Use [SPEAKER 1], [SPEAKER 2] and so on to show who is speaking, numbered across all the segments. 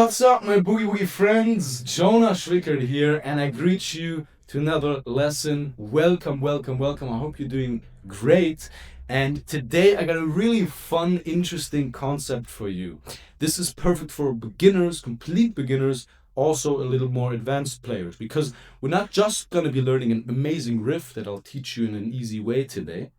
[SPEAKER 1] What's up, my Boogie Woogie friends? Jonah Schwickert here, and I greet you to another lesson. Welcome, welcome, welcome. I hope you're doing great. And today I got a really fun, interesting concept for you. This is perfect for beginners, complete beginners, also a little more advanced players, because we're not just going to be learning an amazing riff that I'll teach you in an easy way today.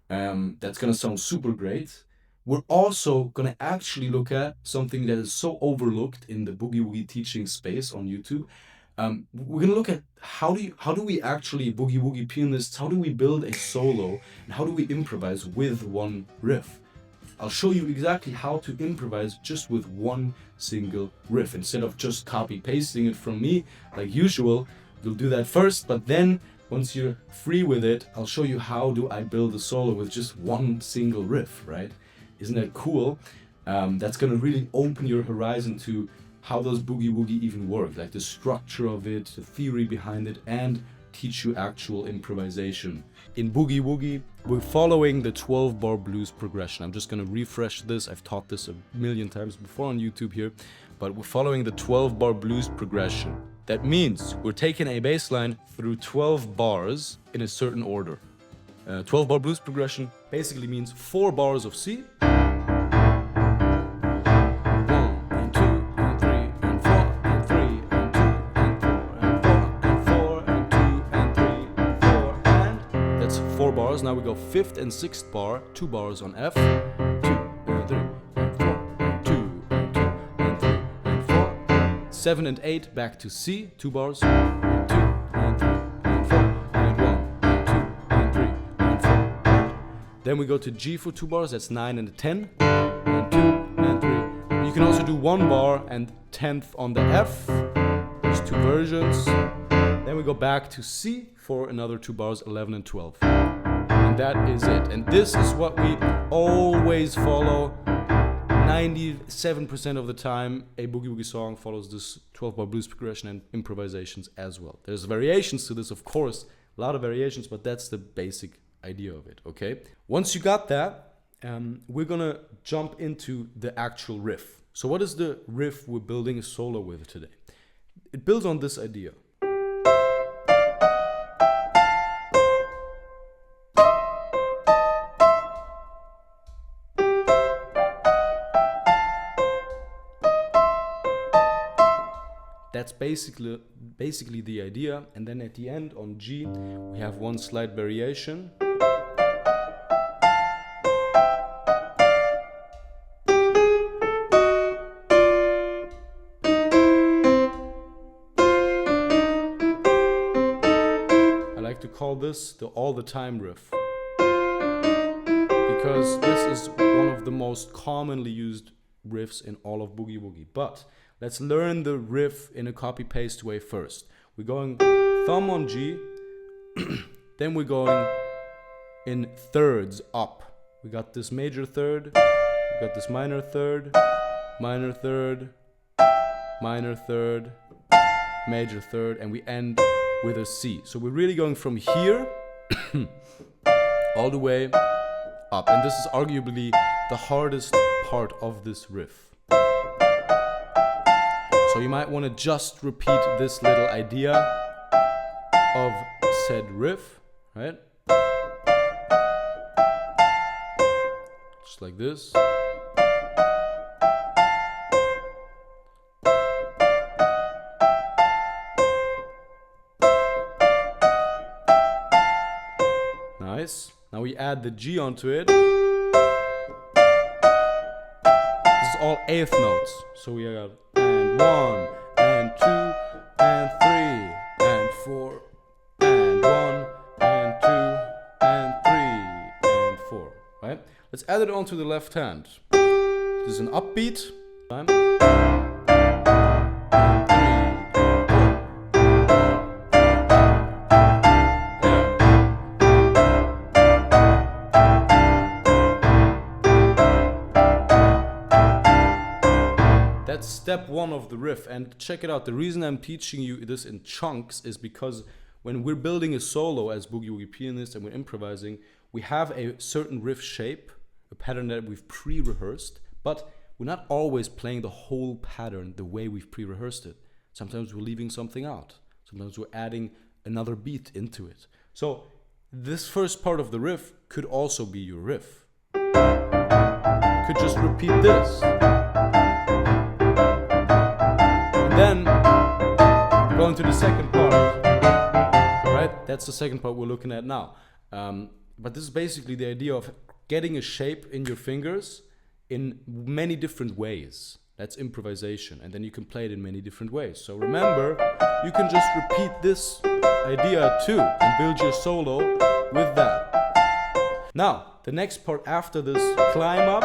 [SPEAKER 1] That's going to sound super great. We're also going to actually look at something that is so overlooked in the Boogie Woogie teaching space on YouTube. We're going to look at how do we actually, Boogie Woogie pianists, how do we build a solo and how do we improvise with one riff? I'll show you exactly how to improvise just with one single riff instead of just copy pasting it from me like usual. We'll do that first, but then once you're free with it, I'll show you how do I build a solo with just one single riff, right? Isn't that cool? That's gonna really open your horizon to how does Boogie Woogie even work, like the structure of it, the theory behind it, and teach you actual improvisation. In Boogie Woogie, we're following the 12-bar blues progression. I'm just gonna refresh this. I've taught this a million times before on YouTube here, but we're following the 12-bar blues progression. That means we're taking a bass line through 12 bars in a certain order. 12-bar blues progression basically means 4 bars of C, 1 and 2 and 3 and 4 and 3 and 2 and 4 and 4 and 4 and 2 and 3 and 4 and that's 4 bars. Now we go 5th and 6th bar, 2 bars on F, 2 and 3 and 4 and 2 and 2 and 3 and 4, 7 and 8 back to C, 2 bars, 2 and 3 and 4 and 1 and 2 and 3 and 4. Then we go to G for 2 bars, that's 9 and a 10, and 2 and 3. You can also do 1 bar and 10th on the F. There's 2 versions. Then we go back to C for another 2 bars, 11 and 12. And that is it. And this is what we always follow. 97% of the time, a Boogie Woogie song follows this 12-bar blues progression and improvisations as well. There's variations to this, of course, a lot of variations, but that's the basic idea of it, okay? Once you got that, we're gonna jump into the actual riff. So what is the riff we're building a solo with today? It builds on this idea. That's basically the idea, and then at the end on G we have one slight variation. I like to call this the all-the-time riff, because this is one of the most commonly used riffs in all of Boogie Woogie. But let's learn the riff in a copy-paste way first. We're going thumb on G, then we're going in thirds up. We got this major third, we got this minor third, minor third, minor third, major third, and we end with a C. So we're really going from here all the way up. And this is arguably the hardest part of this riff. So you might want to just repeat this little idea of said riff, right? Just like this. Nice. Now we add the G onto it. This is all 8th notes. So we got and 1 and 2 and 3 and 4 and 1 and 2 and 3 and 4. Right? Let's add it onto the left hand. This is an upbeat. Time. That's step 1 of the riff, and check it out. The reason I'm teaching you this in chunks is because when we're building a solo as Boogie Woogie pianists and we're improvising, we have a certain riff shape, a pattern that we've pre-rehearsed, but we're not always playing the whole pattern the way we've pre-rehearsed it. Sometimes we're leaving something out. Sometimes we're adding another beat into it. So this first part of the riff could also be your riff. You could just repeat this. And then go into the second part. Right? That's the second part we're looking at now. But this is basically the idea of getting a shape in your fingers in many different ways. That's improvisation. And then you can play it in many different ways. So remember, you can just repeat this idea too and build your solo with that. Now, the next part after this climb up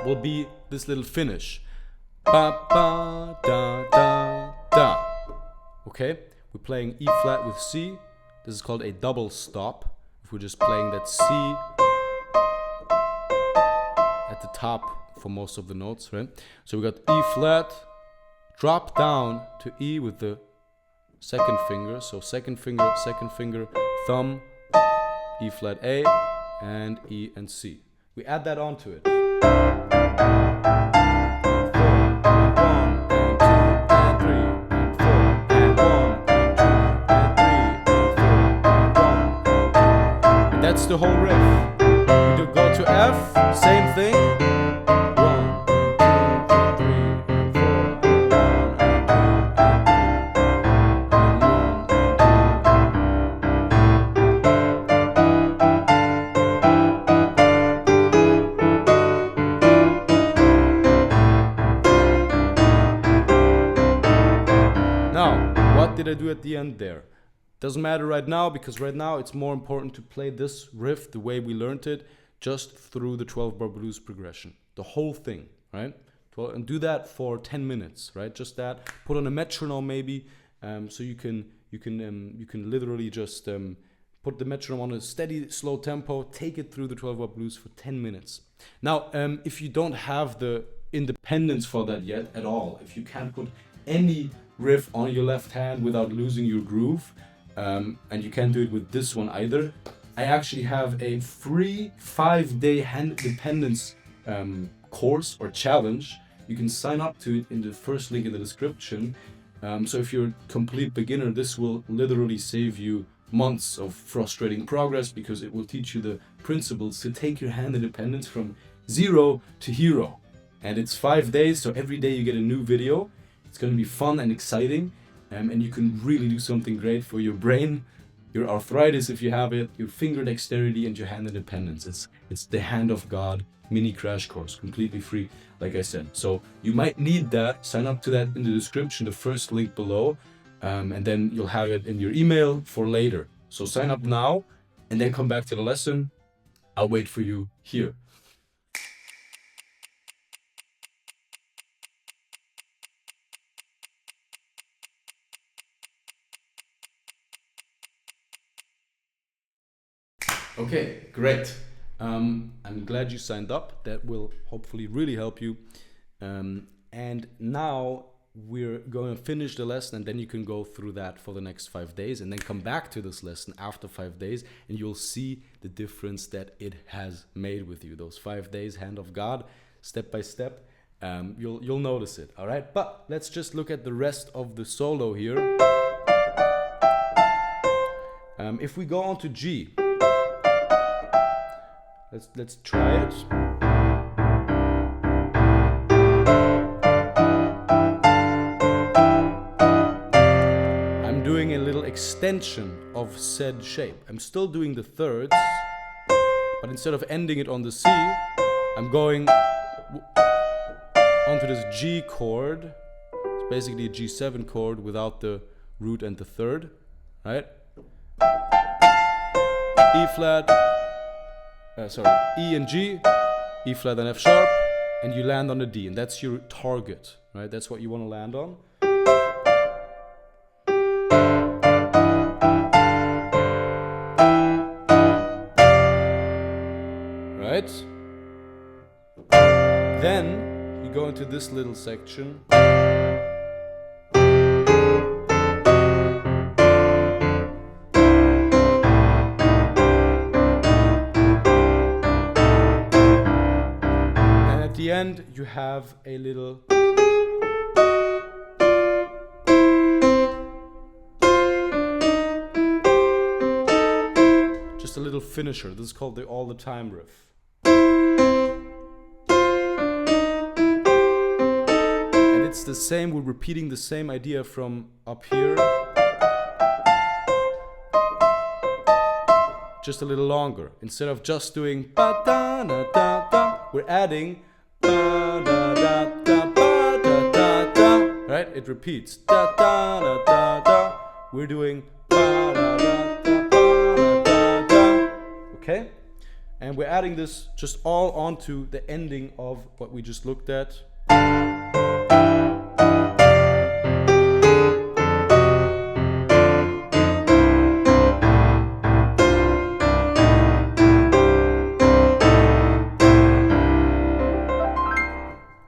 [SPEAKER 1] will be this little finish. Ba ba da da da. Okay? We're playing E flat with C. This is called a double stop. If we're just playing that C at the top for most of the notes, right? So we got E flat, drop down to E with the second finger. So second finger, thumb, E flat A, and E and C. We add that onto it. That's the whole riff. You go to F, same thing. 1, 2, 3, 4, Now, what did I do at the end there? Doesn't matter right now, because right now it's more important to play this riff the way we learned it, just through the 12-bar blues progression. The whole thing, right? And do that for 10 minutes, right? Just that. Put on a metronome maybe, so you can literally just put the metronome on a steady, slow tempo, take it through the 12-bar blues for 10 minutes. Now, if you don't have the independence for that yet at all, if you can't put any riff on your left hand without losing your groove, and you can't do it with this one either, I actually have a free 5-day hand independence course or challenge. You can sign up to it in the first link in the description. So if you're a complete beginner, this will literally save you months of frustrating progress, because it will teach you the principles to take your hand independence from 0 to hero. And it's 5 days, so every day you get a new video. It's going to be fun and exciting. And you can really do something great for your brain, your arthritis if you have it, your finger dexterity, and your hand independence. It's the hand of God mini crash course, completely free, like I said. So you might need that. Sign up to that in the description, the first link below, and then you'll have it in your email for later. So sign up now and then come back to the lesson. I'll wait for you here. Okay, great. I'm glad you signed up. That will hopefully really help you. And now we're going to finish the lesson, and then you can go through that for the next 5 days, and then come back to this lesson after 5 days, and you'll see the difference that it has made with you. Those 5 days, hand of God, step by step. You'll notice it. All right, but let's just look at the rest of the solo here. If we go on to G. Let's try it. I'm doing a little extension of said shape. I'm still doing the thirds, but instead of ending it on the C, I'm going onto this G chord. It's basically a G7 chord without the root and the third, right? E flat, E and G, E flat and F sharp, and you land on the D, and that's your target, right? That's what you want to land on. Right? Then you go into this little section. end you have a little just a little finisher. This is called the all the time riff. And it's the same, we're repeating the same idea from up here. Just a little longer. Instead of just doing ba da da da da, we're adding ba da da da ba da da da. Right? It repeats da da da da da. We're doing ba da da da ba da da da. Okay? And we're adding this just all onto the ending of what we just looked at.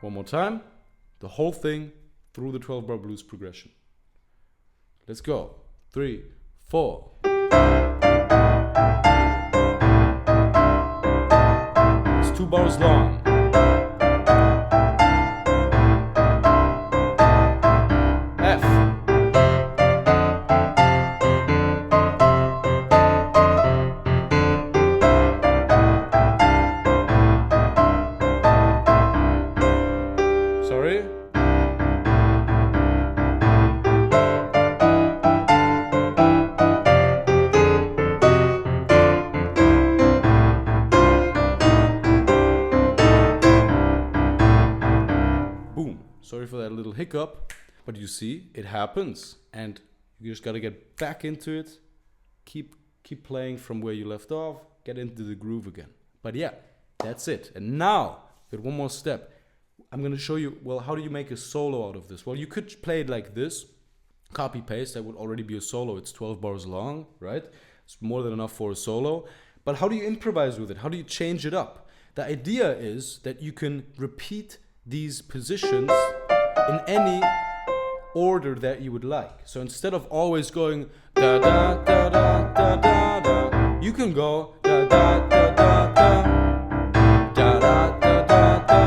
[SPEAKER 1] One more time, the whole thing through the 12-bar blues progression. Let's go. 3, 4. It's 2 bars long. F. Sorry. Boom. Sorry for that little hiccup, but you see, it happens, and you just gotta get back into it. Keep playing from where you left off. Get into the groove again. But yeah, that's it. And now, we got one more step. I'm going to show you, well, how do you make a solo out of this? Well, you could play it like this, copy paste, that would already be a solo. It's 12 bars long, right? It's more than enough for a solo. But how do you improvise with it? How do you change it up? The idea is that you can repeat these positions in any order that you would like. So instead of always going da da da da da da da, you can go da da da da da da da da da da.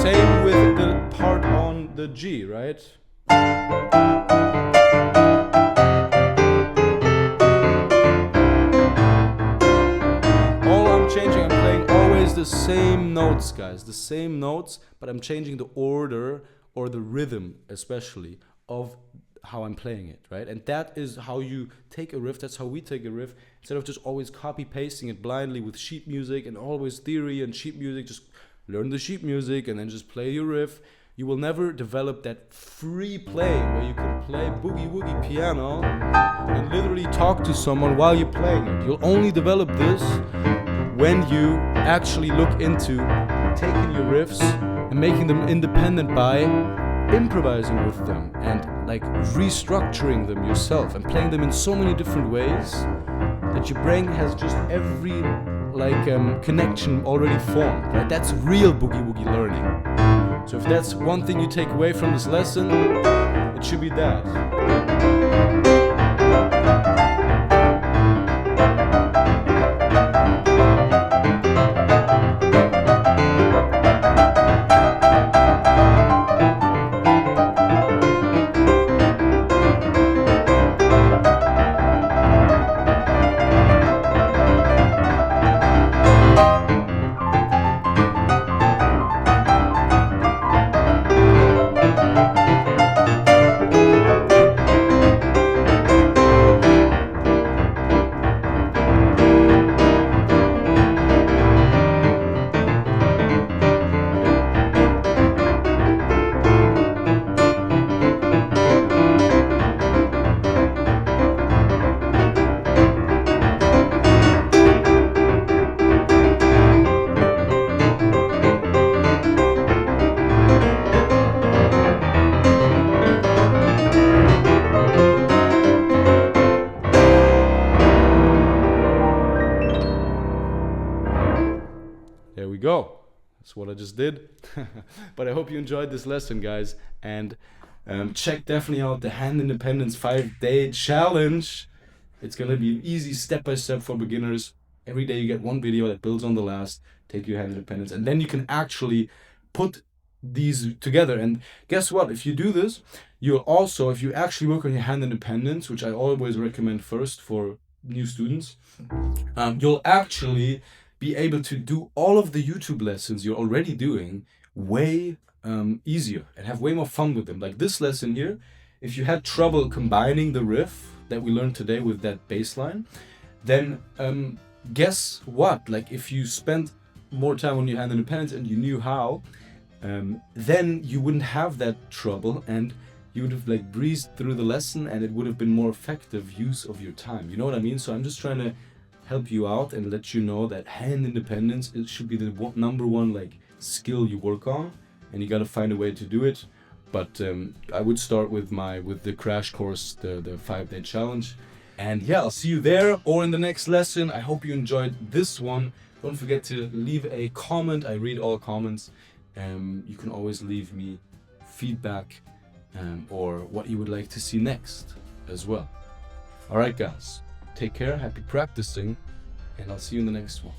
[SPEAKER 1] Same with the part on the G, right? I'm playing always the same notes, guys, the same notes, but I'm changing the order or the rhythm, especially, of how I'm playing it, right? And that is how you take a riff. That's how we take a riff. Instead of just always copy pasting it blindly with sheet music and always theory and sheet music, just learn the sheet music and then just play your riff. You will never develop that free play where you can play boogie woogie piano and literally talk to someone while you're playing it. You'll only develop this when you actually look into taking your riffs and making them independent by improvising with them and like restructuring them yourself and playing them in so many different ways that your brain has just every connection already formed, right? That's real boogie woogie learning. So if that's one thing you take away from this lesson, it should be that. That's what I just did. But I hope you enjoyed this lesson, guys. And check definitely out the Hand Independence 5-day challenge. It's gonna be easy step-by-step for beginners. Every day you get one video that builds on the last. Take your hand independence, and then you can actually put these together. And guess what? If you do this, you'll also, if you actually work on your hand independence, which I always recommend first for new students, you'll actually be able to do all of the YouTube lessons you're already doing way easier and have way more fun with them. Like this lesson here, if you had trouble combining the riff that we learned today with that bass line, then guess what? Like if you spent more time on your hand independence and you knew how, then you wouldn't have that trouble, and you would have like breezed through the lesson, and it would have been more effective use of your time. You know what I mean? So I'm just trying to help you out and let you know that hand independence, it should be the number one like skill you work on, and you got to find a way to do it. But I would start with the crash course, the 5-day challenge. And yeah, I'll see you there or in the next lesson. I hope you enjoyed this one. Don't forget to leave a comment. I read all comments. You can always leave me feedback or what you would like to see next as well. All right, guys. Take care. Happy practicing. And I'll see you in the next one.